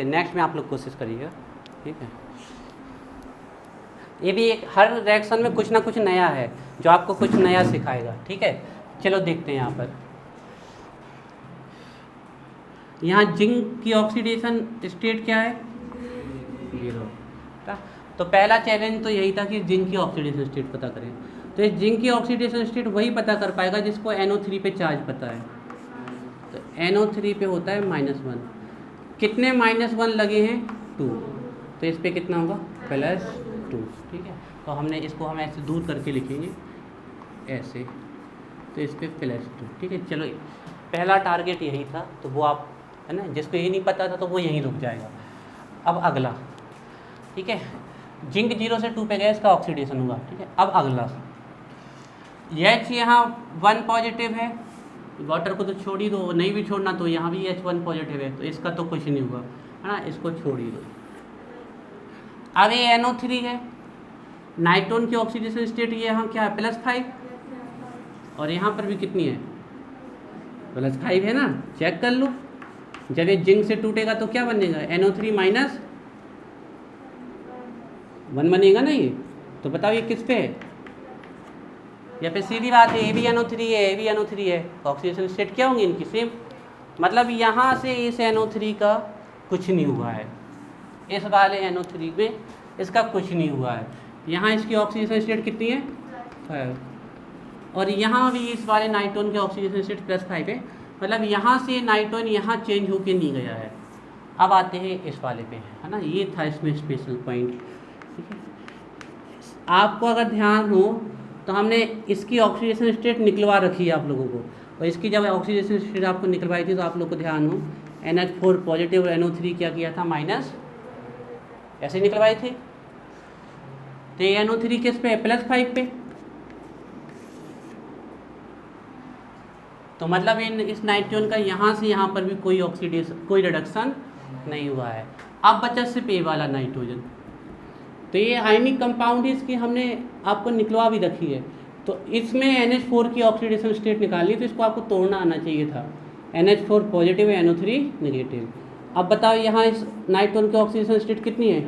देखते हैं, नेक्स्ट में आप लोग कोशिश करिएगा, ठीक है। ये भी एक हर रिएक्शन में कुछ ना कुछ नया है जो आपको कुछ नया सिखाएगा, ठीक है। चलो देखते हैं यहाँ पर, यहाँ जिंक की ऑक्सीडेशन स्टेट क्या है, 0। तो पहला चैलेंज तो यही था कि जिंक की ऑक्सीडेशन स्टेट पता करें। तो ये जिंक की ऑक्सीडेशन स्टेट वही पता कर पाएगा जिसको NO3 पे चार्ज पता है। तो NO3 पे होता है -1, कितने -1 लगे हैं, 2, तो इस पे कितना होगा, +2, ठीक है। तो हम ऐसे दूर करके लिखेंगे ऐसे, तो इस पे +2, ठीक है। चलो पहला टारगेट यही था, तो वो आप है ना, जिसको ये नहीं पता था तो वो यहीं रुक जाएगा। अब अगला, ठीक है, जिंक 0 से 2 पे गया, इसका ऑक्सीडेशन हुआ, ठीक है। अब अगला H यहाँ 1 पॉजिटिव है, वाटर को तो छोड़ ही दो, नहीं भी छोड़ना तो यहाँ भी H1 पॉजिटिव है, तो इसका तो कुछ नहीं हुआ, है ना, इसको छोड़ ही दो। अब ये NO3 है, नाइट्रोन की ऑक्सीडेशन स्टेट ये यहाँ क्या है, +5, और यहाँ पर भी कितनी है, +5 है ना, चेक कर लो। जब ये जिंक से टूटेगा तो क्या बनेगा, NO3 -1 बनेगा ना ये, तो बताओ ये किस पे है, या फिर सीधी बात है, ये भी NO3 है, ये भी NO3 है, ऑक्सीडेशन स्टेट क्या होंगी इनकी, सेम। मतलब यहाँ से इस NO3 का कुछ नहीं हुआ है, इस वाले NO3 में इसका कुछ नहीं हुआ है। यहाँ इसकी ऑक्सीडेशन स्टेट कितनी है, 5, और यहाँ भी इस वाले नाइट्रोन की ऑक्सीडेशन स्टेट +5 है। मतलब यहाँ से नाइट्रोन यहाँ चेंज होके नहीं गया है। अब आते हैं इस वाले पे, है ना, ये था इसमें स्पेशल पॉइंट, ठीक है। आपको अगर ध्यान हो तो हमने इसकी ऑक्सीडेशन स्टेट निकलवा रखी है आप लोगों को, और इसकी जब ऑक्सीडेशन स्टेट आपको निकलवाई थी तो आप लोग को ध्यान हो, NH4 पॉजिटिव और NO3 क्या किया था, माइनस, ऐसे निकलवाई थी। तो ये NO3 किस पे है, +5 पे, तो मतलब इस नाइट्रोजन का यहाँ से यहाँ पर भी कोई ऑक्सीडेशन, कोई रिडक्शन नहीं हुआ है। अब बचा सिर्फ ए वाला नाइट्रोजन, तो ये आयनिक कंपाउंड है, इसकी हमने आपको निकलवा भी रखी है। तो इसमें NH4 की ऑक्सीडेशन स्टेट निकालनी, तो इसको आपको तोड़ना आना चाहिए था, NH4 पॉजिटिव है, NO3 नेगेटिव। अब बताओ यहाँ इस नाइट्रोजन की ऑक्सीडेशन स्टेट कितनी है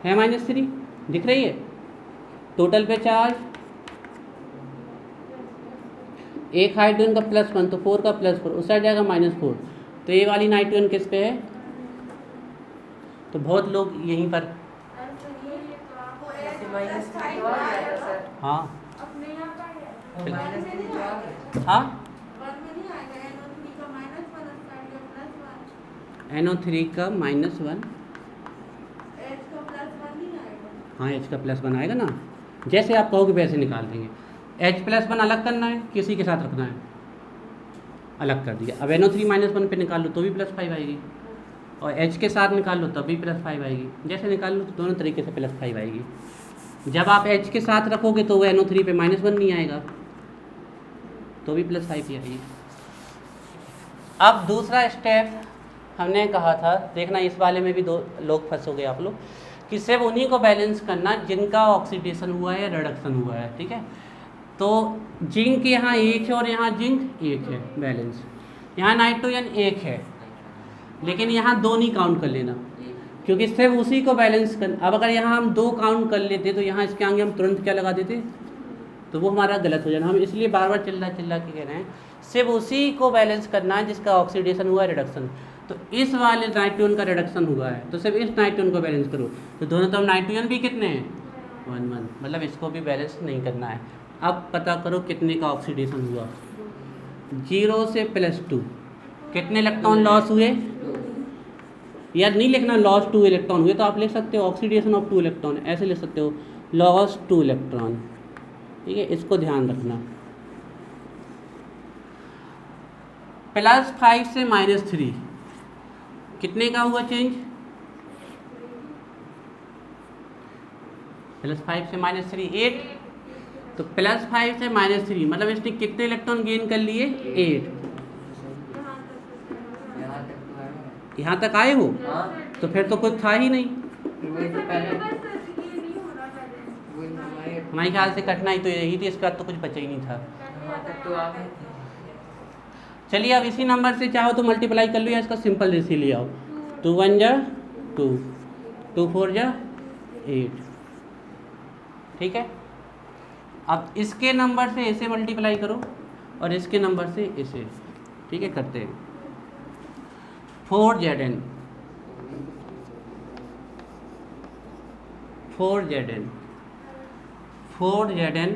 -3, दिख रही है। टोटल पे चार्ज, एक हाइड्रोजन का +1, तो 4 का +4, उस साइड जाएगा -4, तो ये वाली नाइट्रोजन किस पे है, तो बहुत लोग यहीं पर, हाँ हाँ, NO3 का -1, हाँ H का +1 आएगा ना, जैसे आप कहोगे वैसे निकाल देंगे। H+1 अलग करना है, किसी के साथ रखना है, अलग कर दिया। अब NO3 -1 पे निकाल लो तो भी +5 आएगी, और H के साथ निकाल लो तब भी +5 आएगी, जैसे निकाल लो तो दोनों तरीके से +5 आएगी। जब आप H के साथ रखोगे तो वो NO3 पे -1 नहीं आएगा, तो भी +5 ही आएगी। अब दूसरा स्टेप हमने कहा था, देखना इस वाले में भी दो लोग फंसोगे आप लोग, कि सिर्फ उन्हीं को बैलेंस करना जिनका ऑक्सीडेशन हुआ है या रिडक्शन हुआ है, ठीक है। तो जिंक यहाँ 1 है और यहाँ जिंक 1 है बैलेंस, यहाँ नाइट्रोजन 1 है, लेकिन यहाँ 2 नहीं काउंट कर लेना, क्योंकि सिर्फ उसी को बैलेंस कर। अब अगर यहाँ हम 2 काउंट कर लेते तो यहाँ इसके आगे हम तुरंत क्या लगा देते, तो वो हमारा गलत हो जाना। हम इसलिए बार बार चिल्ला के कह रहे हैं, सिर्फ उसी को बैलेंस करना है जिसका ऑक्सीडेशन हुआ है, रिडक्शन। तो इस वाले नाइट्रोजन का रिडक्शन हुआ है, तो सिर्फ इस नाइट्रोजन को बैलेंस करो, तो दोनों तरफ नाइट्रोजन भी कितने हैं, 1, मतलब इसको भी बैलेंस नहीं करना है। अब पता करो कितने का ऑक्सीडेशन हुआ, 0 से +2, कितने इलेक्ट्रॉन लॉस हुए, यार नहीं लिखना लॉस 2 इलेक्ट्रॉन हुए, तो आप लिख सकते हो ऑक्सीडेशन ऑफ 2 इलेक्ट्रॉन, ऐसे लिख सकते हो लॉस 2 इलेक्ट्रॉन, ठीक है, इसको ध्यान रखना। +5 से -3 कितने का हुआ चेंज, +5 से -3 8, तो +5 से -3 मतलब इसने कितने इलेक्ट्रॉन गेन कर लिए, 8। यहाँ तक आए हो, तो फिर तो कुछ था ही नहीं। हमारे ख्याल से कठिनाई तो यही थी, इसके बाद तो कुछ बचा ही नहीं था। चलिए अब इसी नंबर से चाहो तो मल्टीप्लाई कर लो या इसका सिंपल रेसी ले आओ। 2 1 जा 2, 2 4 जा 8, ठीक है। अब इसके नंबर से इसे मल्टीप्लाई करो और इसके नंबर से इसे, ठीक है, करते हैं। 4Zn 4Zn 4Zn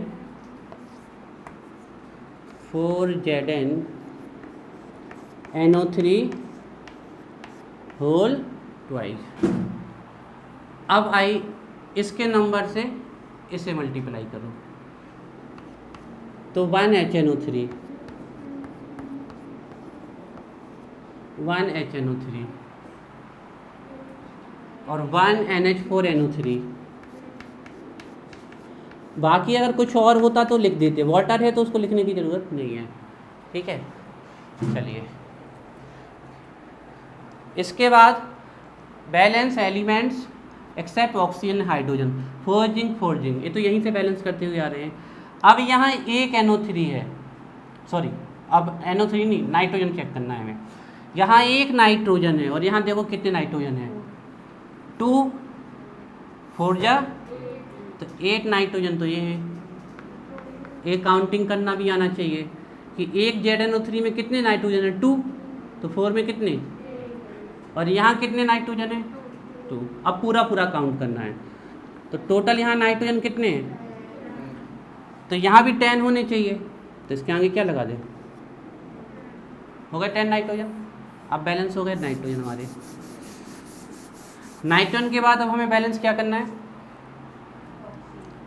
4Zn NO3 whole twice. अब आई इसके नंबर से इसे मल्टीप्लाई करो तो 1HNO3 1HNO3 और 1NH4NO3। बाकी अगर कुछ और होता तो लिख देते, वाटर है तो उसको लिखने की ज़रूरत नहीं है, ठीक है। चलिए इसके बाद balance elements except oxygen hydrogen, forging, ये तो यहीं से बैलेंस करते हुए आ रहे हैं। अब यहाँ एक NO3 है, सॉरी अब NO3 नहीं, नाइट्रोजन चेक करना है हमें। यहाँ एक नाइट्रोजन है और यहाँ देखो कितने नाइट्रोजन है, 2 4 जा तो 8 नाइट्रोजन तो ये है। एक काउंटिंग करना भी आना चाहिए कि एक ZNO3 में कितने नाइट्रोजन है, 2, तो 4 में कितने, और यहाँ कितने नाइट्रोजन है, 2। अब पूरा काउंट करना है तो टोटल यहाँ नाइट्रोजन कितने हैं, तो यहाँ भी 10 होने चाहिए, तो इसके आगे क्या लगा दे, हो गए 10 नाइट्रोजन। अब बैलेंस हो गए नाइट्रोजन हमारे। नाइट्रोजन के बाद अब हमें बैलेंस क्या करना है,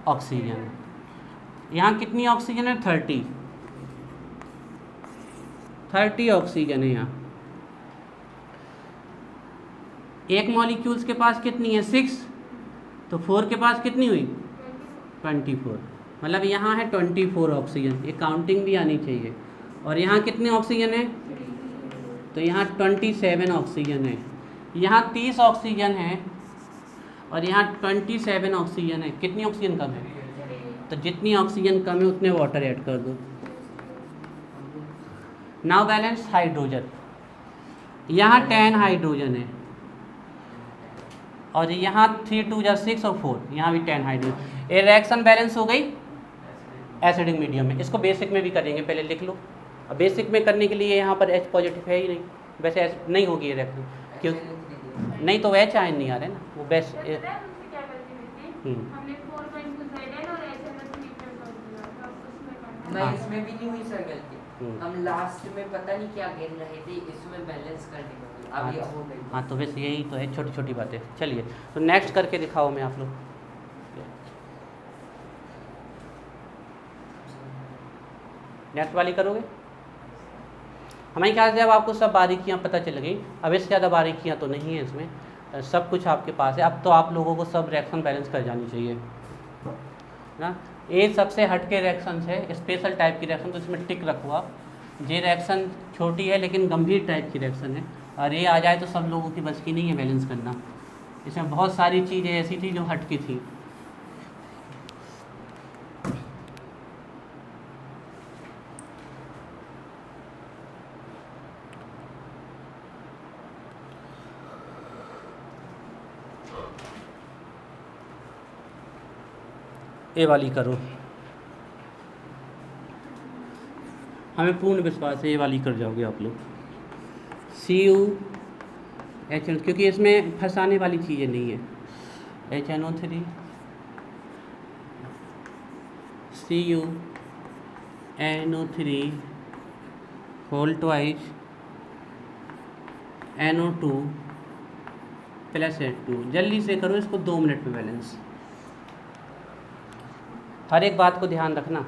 ऑक्सीजन। यहाँ कितनी ऑक्सीजन है, 30 ऑक्सीजन है यहाँ। एक मॉलिक्यूल्स के पास कितनी है, 6, तो 4 के पास कितनी हुई, 24, मतलब यहाँ है 24 ऑक्सीजन। ये काउंटिंग भी आनी चाहिए। और यहाँ कितने ऑक्सीजन है, तो यहाँ 27 ऑक्सीजन है। यहाँ 30 ऑक्सीजन है और यहाँ 27 ऑक्सीजन है। कितनी ऑक्सीजन कम है, तो जितनी ऑक्सीजन कम है उतने वाटर ऐड कर दो। नाउ बैलेंस हाइड्रोजन, यहाँ 10 हाइड्रोजन है और यहाँ 3 2 जा 6 और 4, यहाँ भी 10 हाइड्रोजन। ये रिएक्शन बैलेंस हो गई एसिडिक मीडियम में। इसको बेसिक में भी करेंगे, पहले लिख लो। अब बेसिक में करने के लिए यहाँ पर H पॉजिटिव है ही नहीं, वैसे नहीं होगी ये रिएक्शन, क्यों नहीं, तो H आयन नहीं आ रहे ना, वो बेस्ट। नहीं, इसमें भी नहीं हुई सर गलती। हम लास्ट में पता नहीं क्या गिन रहे थे, इसमें बैलेंस करने को अब ये हो गई। हाँ तो बस यही तो है, छोटी छोटी बातें। चलिए तो नेक्स्ट करके दिखाओ मैं आप लोग। नेक्स्ट वाली करोगे? हमारे ख्याल से अब आपको सब बारीकियाँ पता चल गई। अब इससे ज़्यादा बारीकियाँ तो नहीं है इसमें, सब कुछ आपके पास है। अब तो आप लोगों को सब रिएक्शन बैलेंस कर जानी चाहिए ना। ये सबसे हटके रिएक्शंस है, स्पेशल टाइप की रिएक्शन, तो इसमें टिक रखो आप। ये रिएक्शन छोटी है लेकिन गंभीर टाइप की रिएक्शन है, और ये आ जाए तो सब लोगों की बस की नहीं है बैलेंस करना। इसमें बहुत सारी चीज़ें ऐसी थी जो हटकी थी। ये वाली करो, हमें पूर्ण विश्वास है ये वाली कर जाओगे आप लोग। CuHN, क्योंकि इसमें फंसाने वाली चीज़ें नहीं है। HNO3 CuNO3 whole twice NO2 plus H2। जल्दी से करो इसको, 2 मिनट में बैलेंस। हर एक बात को ध्यान रखना।